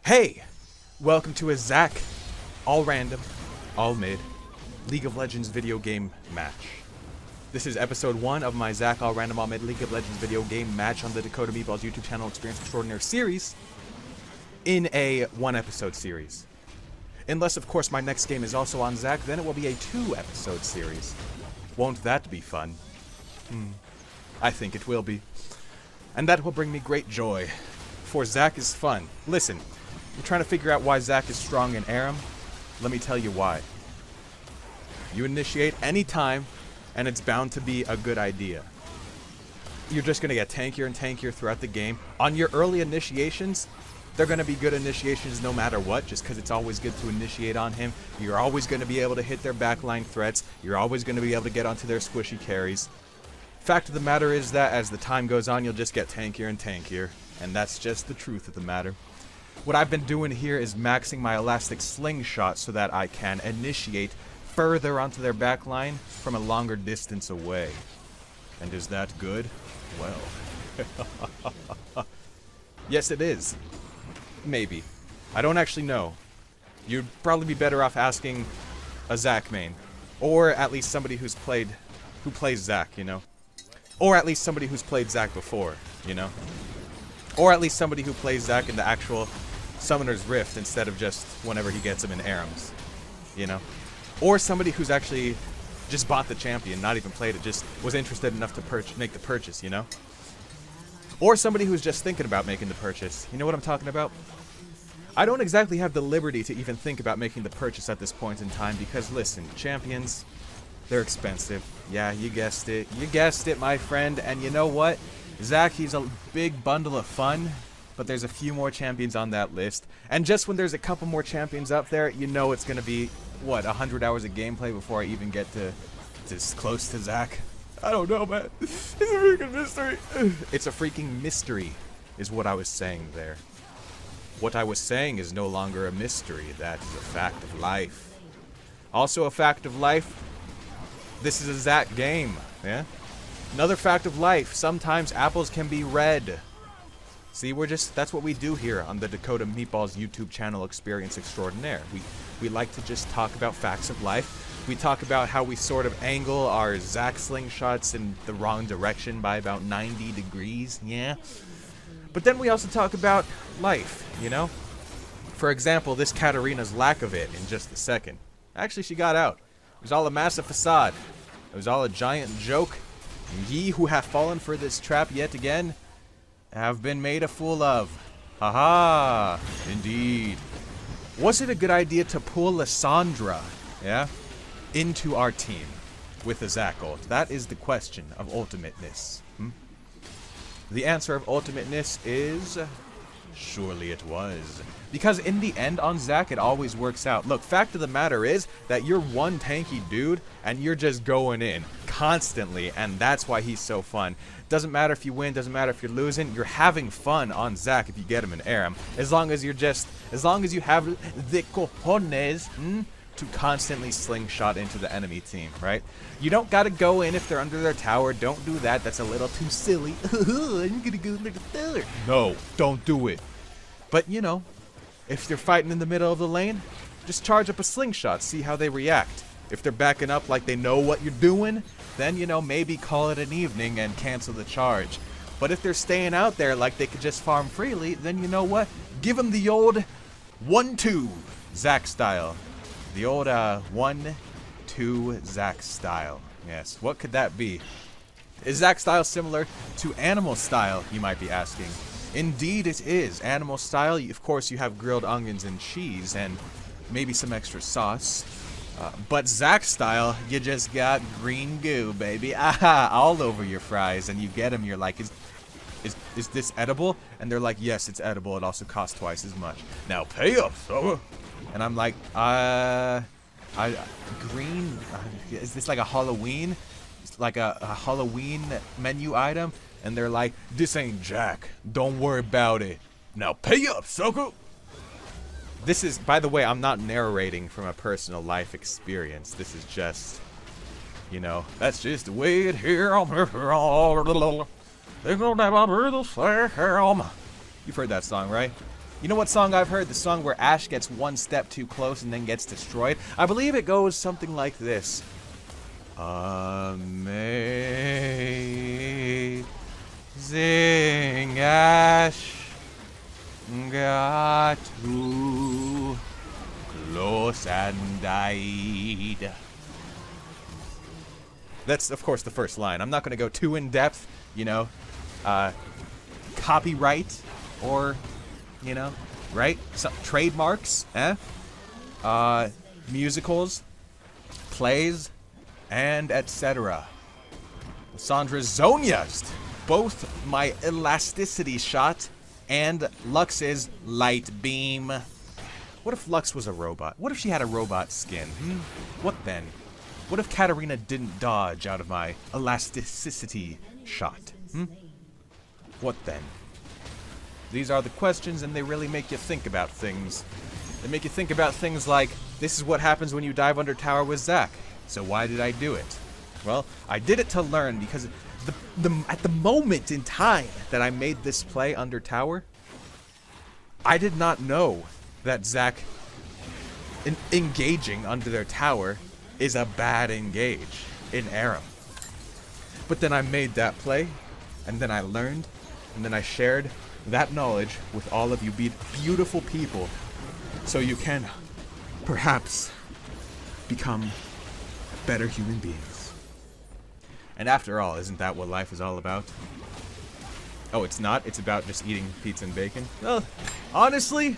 Hey! Welcome to a Zac, all random, all mid, League of Legends video game match. This is episode 1 of my Zac all random, all mid League of Legends video game match on the Dakota Meatballs YouTube channel Experience Extraordinary series in a 1-episode series. Unless, of course, my next game is also on Zac, then it will be a 2-episode series. Won't that be fun? I think it will be. And that will bring me great joy, for Zac is fun. Listen, you're trying to figure out why Zac is strong in ARAM? Let me tell you why. You initiate any time, and it's bound to be a good idea. You're just going to get tankier and tankier throughout the game. On your early initiations, they're going to be good initiations no matter what, just because it's always good to initiate on him. You're always going to be able to hit their backline threats. You're always going to be able to get onto their squishy carries. Fact of the matter is that as the time goes on, you'll just get tankier and tankier. And that's just the truth of the matter. What I've been doing here is maxing my elastic slingshot so that I can initiate further onto their backline from a longer distance away. And is that good? Well. Yes, it is. Maybe. I don't actually know. You'd probably be better off asking a Zac main. Or at least somebody who plays Zac, you know? Or at least somebody who's played Zac before, you know? Or at least somebody who plays Zac in the actual Summoner's Rift instead of just whenever he gets him in ARAMs, you know? Or somebody who's actually just bought the champion, not even played it, just was interested enough to make the purchase, you know? Or somebody who's just thinking about making the purchase. You know what I'm talking about? I don't exactly have the liberty to even think about making the purchase at this point in time because, listen, champions, they're expensive. Yeah, you guessed it. You guessed it, my friend. And you know what? Zac, he's a big bundle of fun, but there's a few more champions on that list. And just when there's a couple more champions up there, you know it's going to be, what, 100 hours of gameplay before I even get to this close to Zac? I don't know, man. It's a freaking mystery. It's a freaking mystery, is what I was saying there. What I was saying is no longer a mystery. That is a fact of life. Also a fact of life, this is a Zac game, yeah? Another fact of life, sometimes apples can be red. See, that's what we do here on the Dakota Meatballs YouTube channel Experience Extraordinaire. We like to just talk about facts of life. We talk about how we sort of angle our Zac slingshots in the wrong direction by about 90 degrees, yeah? But then we also talk about life, you know? For example, this Katarina's lack of it in just a second. Actually, she got out. It was all a massive facade. It was all a giant joke. And ye who have fallen for this trap yet again have been made a fool of. Haha, indeed. Was it a good idea to pull Lissandra, yeah, into our team with a Zac ult? That is the question of ultimateness. The answer of ultimateness is surely it was. Because in the end on Zac, it always works out. Look, fact of the matter is that you're one tanky dude and you're just going in constantly, and that's why he's so fun. Doesn't matter if you win, doesn't matter if you're losing, you're having fun on Zac if you get him in ARAM. As long as you have the cojones to constantly slingshot into the enemy team, right? You don't gotta go in if they're under their tower. Don't do that. That's a little too silly. I'm gonna go like a feller. No, don't do it. But, you know, if they're fighting in the middle of the lane, just charge up a slingshot, see how they react. If they're backing up like they know what you're doing, then, you know, maybe call it an evening and cancel the charge. But if they're staying out there like they could just farm freely, then you know what? Give them the old 1-2 Zac style. The old 1-2 Zac style. Yes, what could that be? Is Zac style similar to animal style, you might be asking? Indeed it is. Animal style, of course you have grilled onions and cheese and maybe some extra sauce. But Zac style, you just got green goo, baby. Aha, all over your fries, and you get them, you're like, is this edible? And they're like, yes, it's edible. It also costs twice as much. Now pay up, so. And I'm like, green, is this like a Halloween? It's like a Halloween menu item? And they're like, this ain't Jack. Don't worry about it. Now pay up, sucker. This is, by the way, I'm not narrating from a personal life experience. This is just, you know, that's just the way it here. You've heard that song, right? You know what song I've heard? The song where Ashe gets one step too close and then gets destroyed. I believe it goes something like this. Amazing Ashe got too close and died. That's, of course, the first line. I'm not going to go too in-depth, you know, copyright or, you know, right? Some trademarks, musicals, plays, and etc. Sandra's Zonia'd both my elasticity shot and Lux's light beam. What if Lux was a robot? What if she had a robot skin? What then? What if Katarina didn't dodge out of my elasticity shot? What then? These are the questions, and they really make you think about things. They make you think about things like, this is what happens when you dive under tower with Zac. So why did I do it? Well, I did it to learn, because at the moment in time that I made this play under tower, I did not know that Zac engaging under their tower is a bad engage in ARAM. But then I made that play, and then I learned, and then I shared that knowledge with all of you beautiful people, so you can perhaps become better human beings. And after all, isn't that what life is all about? Oh, it's not? It's about just eating pizza and bacon? Well, honestly,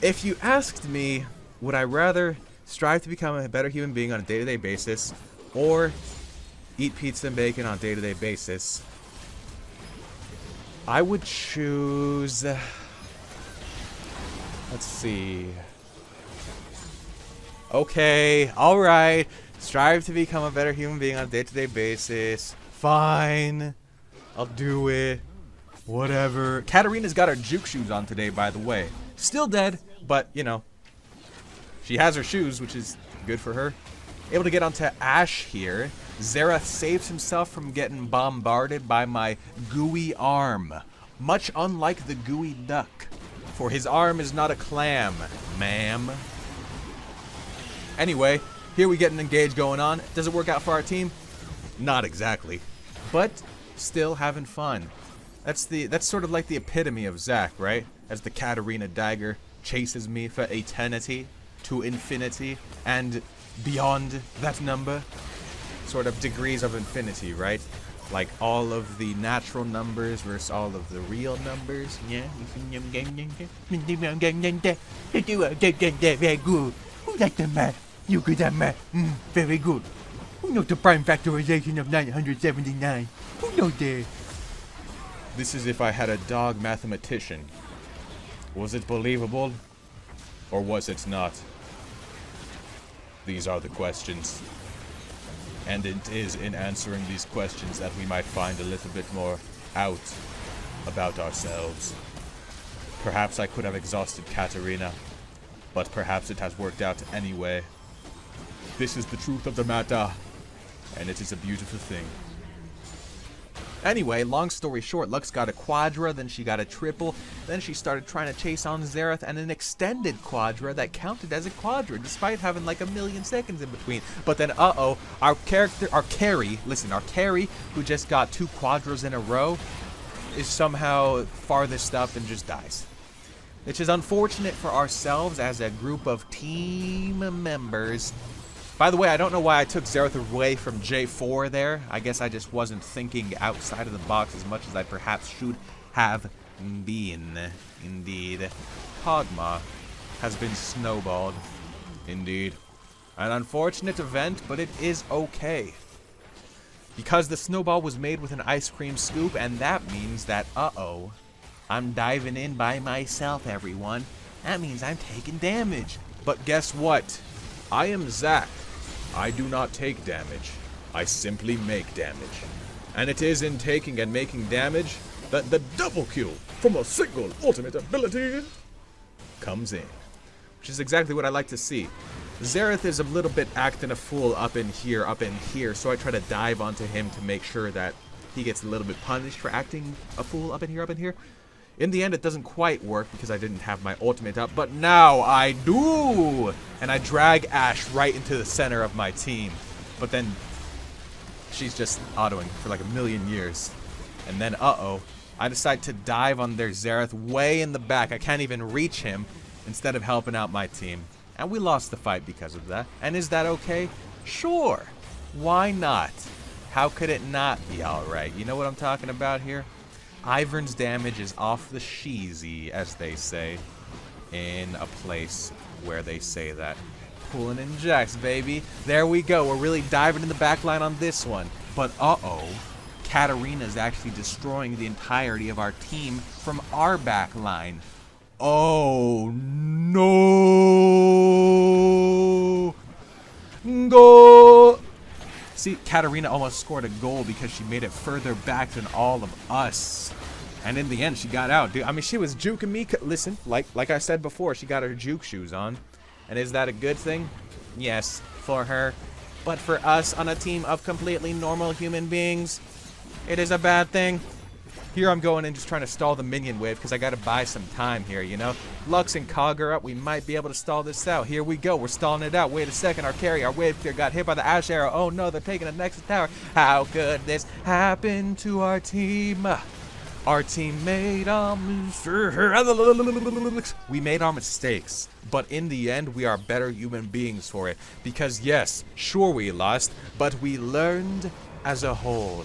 if you asked me, would I rather strive to become a better human being on a day-to-day basis, or eat pizza and bacon on a day-to-day basis, I would choose... Let's see... Okay, alright. Strive to become a better human being on a day-to-day basis. Fine. I'll do it. Whatever. Katarina's got her juke shoes on today, by the way. Still dead, but, you know, she has her shoes, which is good for her. Able to get onto Ashe here. Xerath saves himself from getting bombarded by my gooey arm. Much unlike the gooey duck. For his arm is not a clam, ma'am. Anyway, here we get an engage going on. Does it work out for our team? Not exactly. But still having fun. That's sort of like the epitome of Zac, right? As the Katarina dagger chases me for eternity, to infinity, and beyond that number. Sort of degrees of infinity, right? Like all of the natural numbers versus all of the real numbers. Yeah. Very good. Who likes the math? You good at math? Very good. Who knows the prime factorization of 979? Who knows that? This is if I had a dog mathematician. Was it believable? Or was it not? These are the questions. And it is in answering these questions that we might find a little bit more out about ourselves. Perhaps I could have exhausted Katarina, but perhaps it has worked out anyway. This is the truth of the matter, and it is a beautiful thing. Anyway, long story short, Lux got a quadra, then she got a triple, then she started trying to chase on Xerath and an extended quadra that counted as a quadra, despite having like a million seconds in between. But then, our carry, who just got 2 quadras in a row, is somehow farthest up and just dies. Which is unfortunate for ourselves as a group of team members. By the way, I don't know why I took Xerath away from J4 there. I guess I just wasn't thinking outside of the box as much as I perhaps should have been. Indeed. Hogma has been snowballed. Indeed. An unfortunate event, but it is okay. Because the snowball was made with an ice cream scoop, and that means that, I'm diving in by myself, everyone. That means I'm taking damage. But guess what? I am Zac. I do not take damage. I simply make damage. And it is in taking and making damage that the double kill from a single ultimate ability comes in. Which is exactly what I like to see. Xerath is a little bit acting a fool up in here, so I try to dive onto him to make sure that he gets a little bit punished for acting a fool up in here. In the end, it doesn't quite work because I didn't have my ultimate up, but now I do! And I drag Ashe right into the center of my team. But then she's just autoing for like a million years. And then, uh-oh, I decide to dive on their Xerath way in the back. I can't even reach him instead of helping out my team. And we lost the fight because of that. And is that okay? Sure. Why not? How could it not be alright? You know what I'm talking about here? Ivern's damage is off the sheezy, as they say, in a place where they say that. Pulling in jacks, baby. There we go. We're really diving in the back line on this one. But uh-oh, Katarina's actually destroying the entirety of our team from our back line. Oh no! Go! See, Katarina almost scored a goal because she made it further back than all of us. And in the end, she got out, dude. I mean, she was juking me. Listen, like I said before, she got her juke shoes on. And is that a good thing? Yes, for her. But for us on a team of completely normal human beings, it is a bad thing. Here I'm going and just trying to stall the minion wave because I got to buy some time here, you know? Lux and Cog are up. We might be able to stall this out. Here we go. We're stalling it out. Wait a second. Our carry, our wave clear got hit by the Ashe arrow. Oh no, they're taking the Nexus tower. How could this happen to our team? Our team made we made our mistakes, but in the end, we are better human beings for it. Because yes, sure we lost, but we learned as a whole.